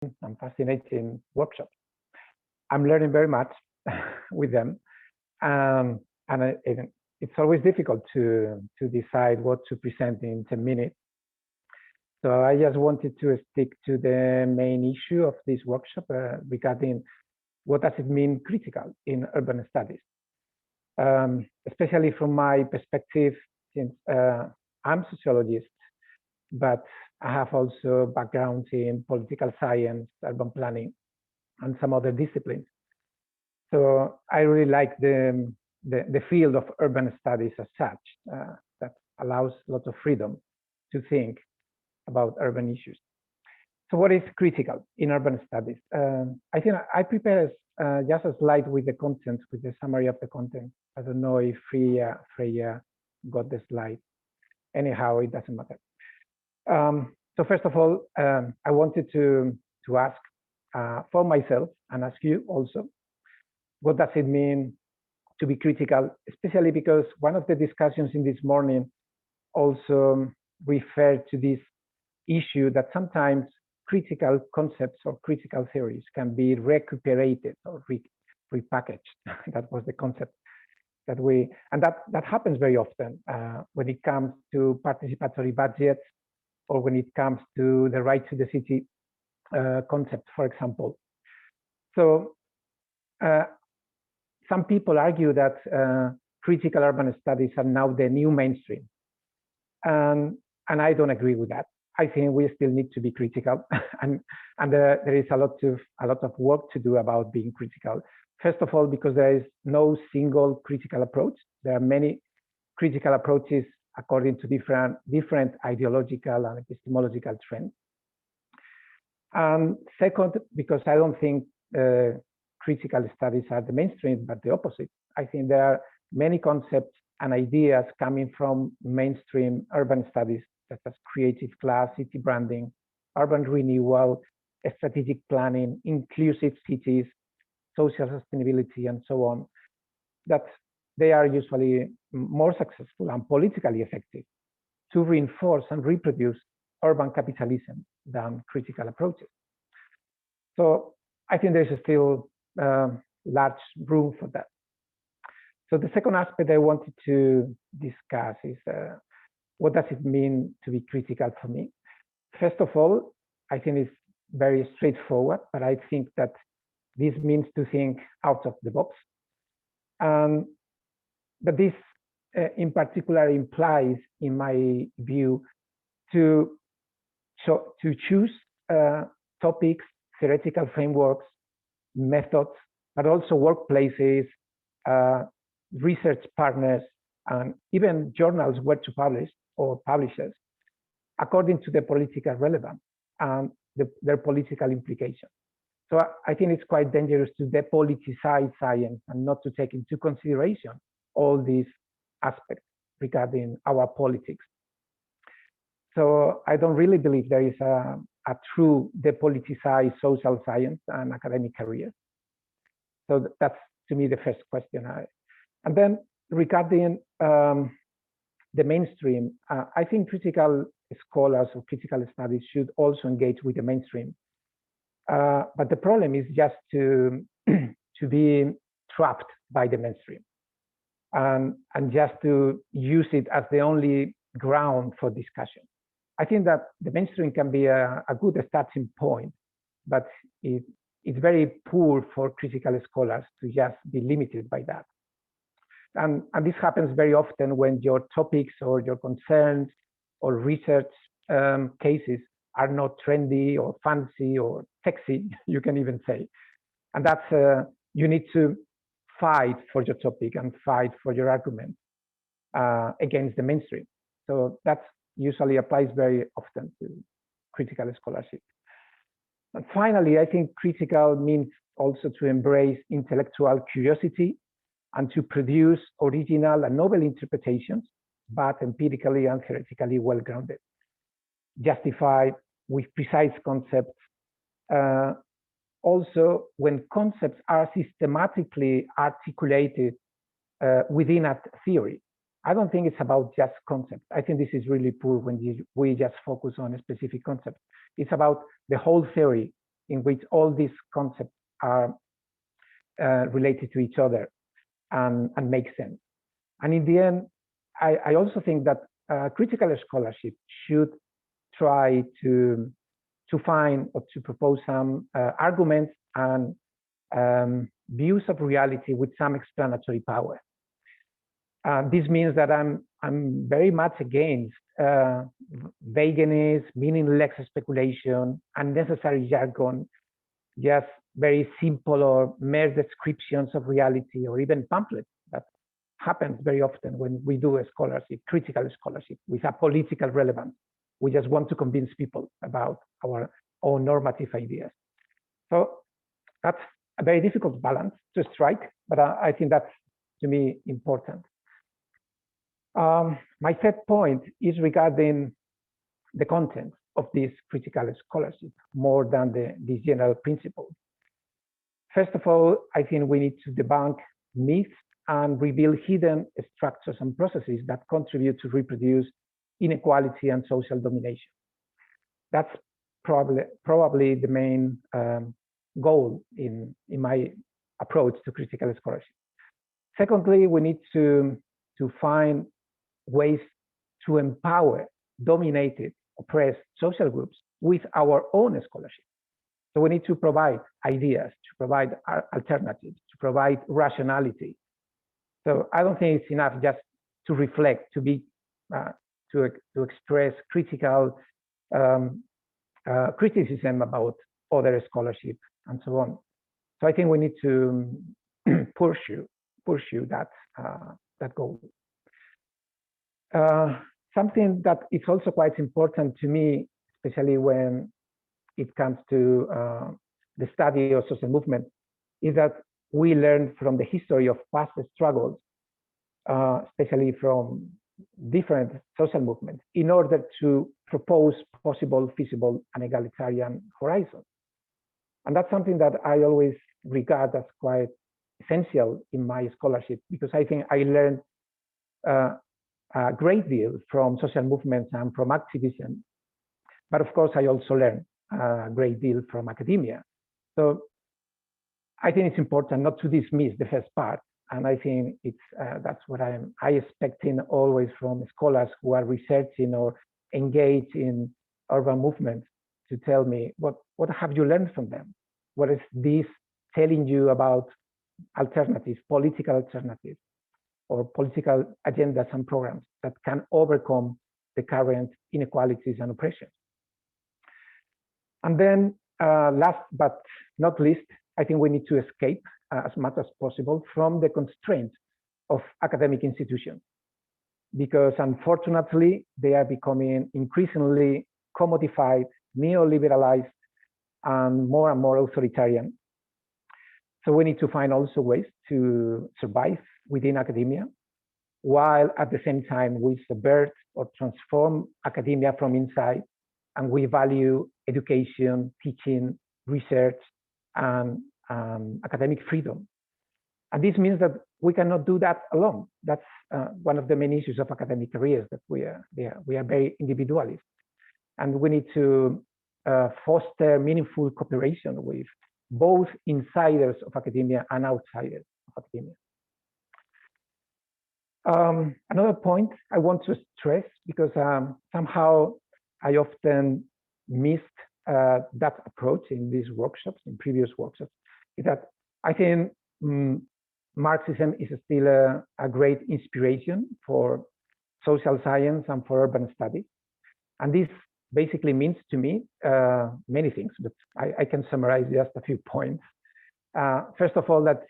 and fascinating workshops. I'm learning very much with them, and it's always difficult to decide what to present in 10 minutes. So I just wanted to stick to the main issue of this workshop regarding what does it mean critical in urban studies, especially from my perspective, since I'm a sociologist, but I have also backgrounds in political science, urban planning, and some other disciplines. So I really like the field of urban studies as such, that allows a lot of freedom to think about urban issues. So what is critical in urban studies? I think I prepared just a slide with the content, with the summary of the content. I don't know if Freya got the slide. Anyhow, it doesn't matter. So first of all, I wanted to ask for myself and ask you also, what does it mean to be critical, especially because one of the discussions in this morning also referred to this issue that sometimes critical concepts or critical theories can be recuperated or repackaged. That was the concept that that happens very often when it comes to participatory budgets or when it comes to the right to the city concept, for example. So some people argue that critical urban studies are now the new mainstream. And I don't agree with that. I think we still need to be critical, and there is a lot of work to do about being critical. First of all, because there is no single critical approach. There are many critical approaches according to different ideological and epistemological trends. And second, because I don't think critical studies are the mainstream, but the opposite. I think there are many concepts and ideas coming from mainstream urban studies, such as creative class, city branding, urban renewal, strategic planning, inclusive cities, social sustainability, and so on, that they are usually more successful and politically effective to reinforce and reproduce urban capitalism than critical approaches. So I think there's still large room for that. So the second aspect I wanted to discuss is what does it mean to be critical for me? First of all, I think it's very straightforward, but I think that this means to think out of the box. But this in particular implies, in my view, to choose topics, theoretical frameworks, methods, but also workplaces, research partners, and even journals where to publish or publishers, according to the political relevance and their political implications. So I think it's quite dangerous to depoliticize science and not to take into consideration all these aspects regarding our politics. So I don't really believe there is a true depoliticized social science and academic career. So that's, to me, the first question. And then regarding the mainstream, I think critical scholars or critical studies should also engage with the mainstream. But the problem is just to be trapped by the mainstream and just to use it as the only ground for discussion. I think that the mainstream can be a good starting point, but it's very poor for critical scholars to just be limited by that. And this happens very often when your topics or your concerns or research cases are not trendy or fancy or sexy, you can even say. And that's, you need to fight for your topic and fight for your argument against the mainstream. So that usually applies very often to critical scholarship. And finally, I think critical means also to embrace intellectual curiosity and to produce original and novel interpretations, but empirically and theoretically well-grounded, justified with precise concepts. Also, when concepts are systematically articulated within a theory. I don't think it's about just concepts. I think this is really poor when we just focus on a specific concept. It's about the whole theory in which all these concepts are related to each other and make sense. And in the end, I also think that critical scholarship should try to find or to propose some arguments and views of reality with some explanatory power. This means that I'm very much against vagueness, meaningless speculation, unnecessary jargon, just very simple or mere descriptions of reality, or even pamphlets. That happens very often when we do a scholarship, critical scholarship, with a political relevance. We just want to convince people about our own normative ideas. So that's a very difficult balance to strike, but I think that's, to me, important. My third point is regarding the content of this critical scholarship more than the general principle. First of all, I think we need to debunk myths and reveal hidden structures and processes that contribute to reproduce inequality and social domination. That's probably the main goal in my approach to critical scholarship. Secondly, we need to find ways to empower dominated, oppressed social groups with our own scholarship. So we need to provide ideas, to provide alternatives, to provide rationality. So I don't think it's enough just to reflect, to be, to express critical criticism about other scholarship and so on. So I think we need to pursue that goal. Something that is also quite important to me, especially when it comes to the study of social movement, is that we learn from the history of past struggles, especially from different social movements, in order to propose possible, feasible, and egalitarian horizons. And that's something that I always regard as quite essential in my scholarship, because I think I learned a great deal from social movements and from activism. But of course, I also learned a great deal from academia. So I think it's important not to dismiss the first part. And I think it's that's what I expecting always from scholars who are researching or engaged in urban movements, to tell me what have you learned from them? What is this telling you about alternatives, political alternatives, or political agendas and programs that can overcome the current inequalities and oppression? And then last but not least, I think we need to escape as much as possible from the constraints of academic institutions, because unfortunately they are becoming increasingly commodified, neoliberalized, and more authoritarian. So we need to find also ways to survive within academia, while at the same time we subvert or transform academia from inside, and we value education, teaching, research, and academic freedom. And this means that we cannot do that alone. That's one of the main issues of academic careers, that we are very individualist. And we need to foster meaningful cooperation with both insiders of academia and outsiders of academia. Another point I want to stress, because somehow I often missed that approach in these workshops, in previous workshops, is that I think Marxism is still a great inspiration for social science and for urban studies. And this basically means to me many things, but I can summarize just a few points. First of all, that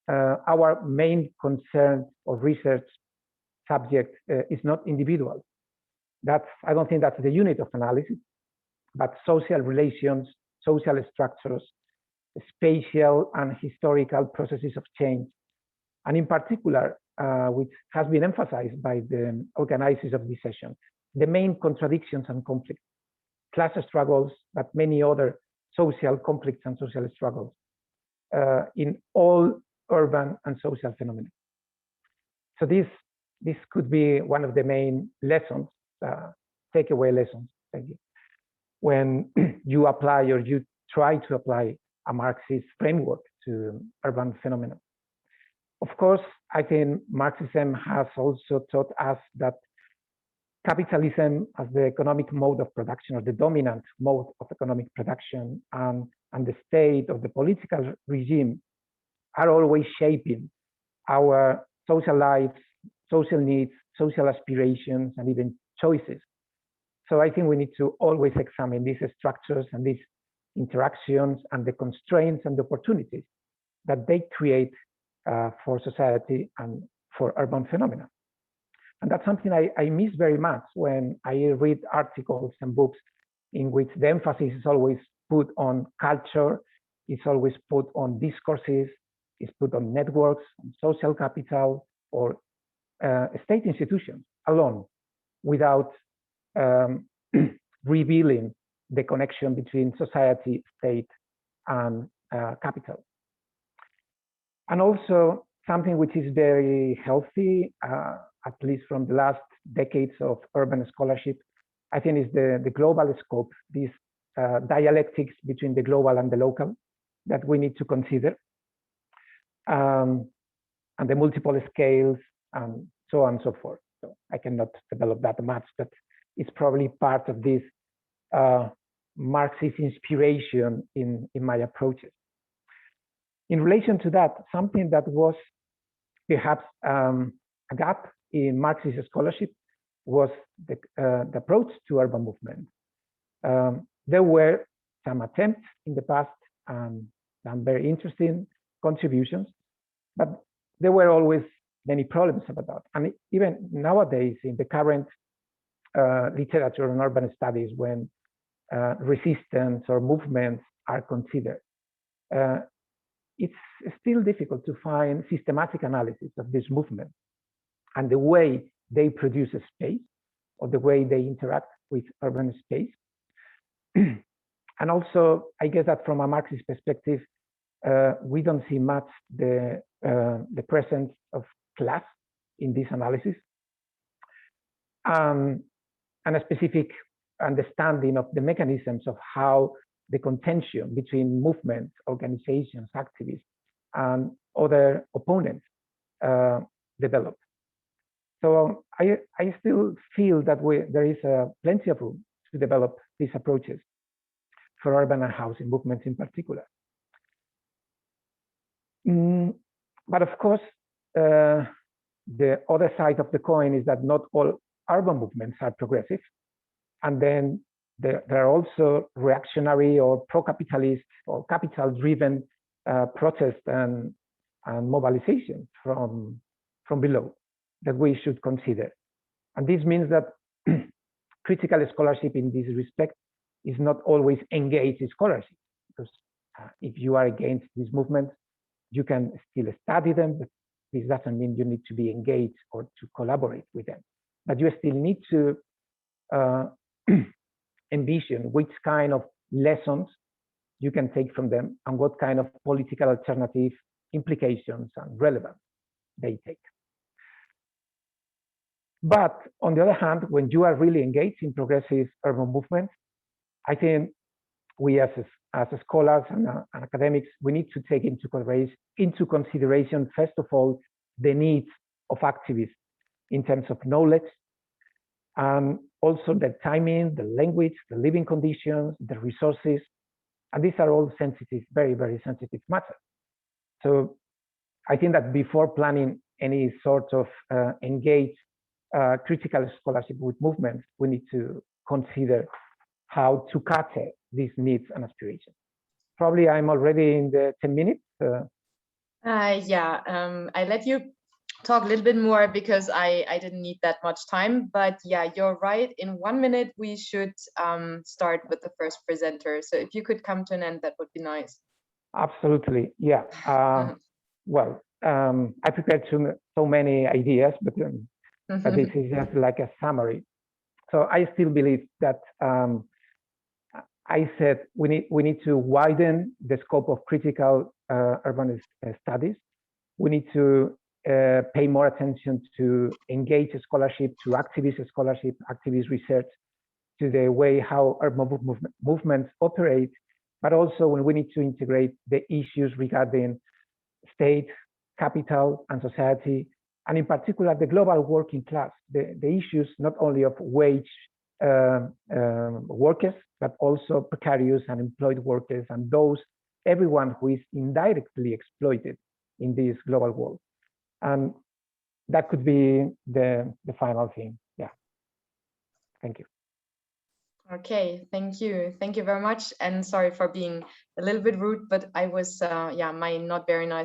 our main concern or research subject is not individual. I don't think that's the unit of analysis, but social relations, social structures, spatial and historical processes of change, and in particular, which has been emphasized by the organizers of this session, the main contradictions and conflicts, class struggles, but many other social conflicts and social struggles in all urban and social phenomena. So this could be one of the main lessons, takeaway lessons, thank you, when you apply or you try to apply a Marxist framework to urban phenomena. Of course, I think Marxism has also taught us that capitalism as the economic mode of production, or the dominant mode of economic production, and the state or the political regime are always shaping our social lives, social needs, social aspirations, and even choices. So I think we need to always examine these structures and these interactions and the constraints and the opportunities that they create for society and for urban phenomena. And that's something I miss very much when I read articles and books in which the emphasis is always put on culture, it's always put on discourses, it's put on networks, on social capital, or state institutions alone, without revealing the connection between society, state, and capital. And also something which is very healthy, at least from the last decades of urban scholarship, I think is the global scope, this dialectics between the global and the local that we need to consider, and the multiple scales, and so on and so forth. So I cannot develop that much, but it's probably part of this Marxist inspiration in my approaches. In relation to that, something that was perhaps a gap in Marxist scholarship was the approach to urban movement. There were some attempts in the past and some very interesting contributions, but there were always many problems about that. And even nowadays, in the current literature on urban studies, when resistance or movements are considered, it's still difficult to find systematic analysis of this movement and the way they produce a space, or the way they interact with urban space. And also, I guess that from a Marxist perspective, we don't see much the presence of class in this analysis, and a specific understanding of the mechanisms of how the contention between movements, organizations, activists, and other opponents develop. So I still feel that there is plenty of room to develop these approaches for urban and housing movements in particular. But of course, the other side of the coin is that not all urban movements are progressive. And then there are also reactionary or pro-capitalist or capital-driven protests and mobilization from below that we should consider. And this means that critical scholarship in this respect is not always engaged in scholarship, because if you are against these movements, you can still study them, but this doesn't mean you need to be engaged or to collaborate with them. But you still need to envision which kind of lessons you can take from them and what kind of political alternative implications and relevance they take. But on the other hand, when you are really engaged in progressive urban movements, I think we as scholars and academics, we need to take into consideration, first of all, the needs of activists in terms of knowledge, and also the timing, the language, the living conditions, the resources. And these are all sensitive, very, very sensitive matters. So I think that before planning any sort of engaged critical scholarship with movements, we need to consider how to cater these needs and aspirations. Probably I'm already in the 10 minutes. I let you talk a little bit more because I didn't need that much time, but yeah, you're right. In 1 minute, we should start with the first presenter. So if you could come to an end, that would be nice. Absolutely, yeah. Well, I prepared so many ideas, but this is just like a summary. So I still believe that I said we need to widen the scope of critical urban studies. We need to pay more attention to engage scholarship, to activist scholarship, activist research, to the way how urban movements operate, but also when we need to integrate the issues regarding state, capital, and society, and in particular the global working class, the issues not only of wage workers, but also precarious and employed workers, and everyone who is indirectly exploited in this global world. And that could be the final thing. Yeah. Thank you. Okay, thank you. Thank you very much. And sorry for being a little bit rude, but I was, yeah, my not very nice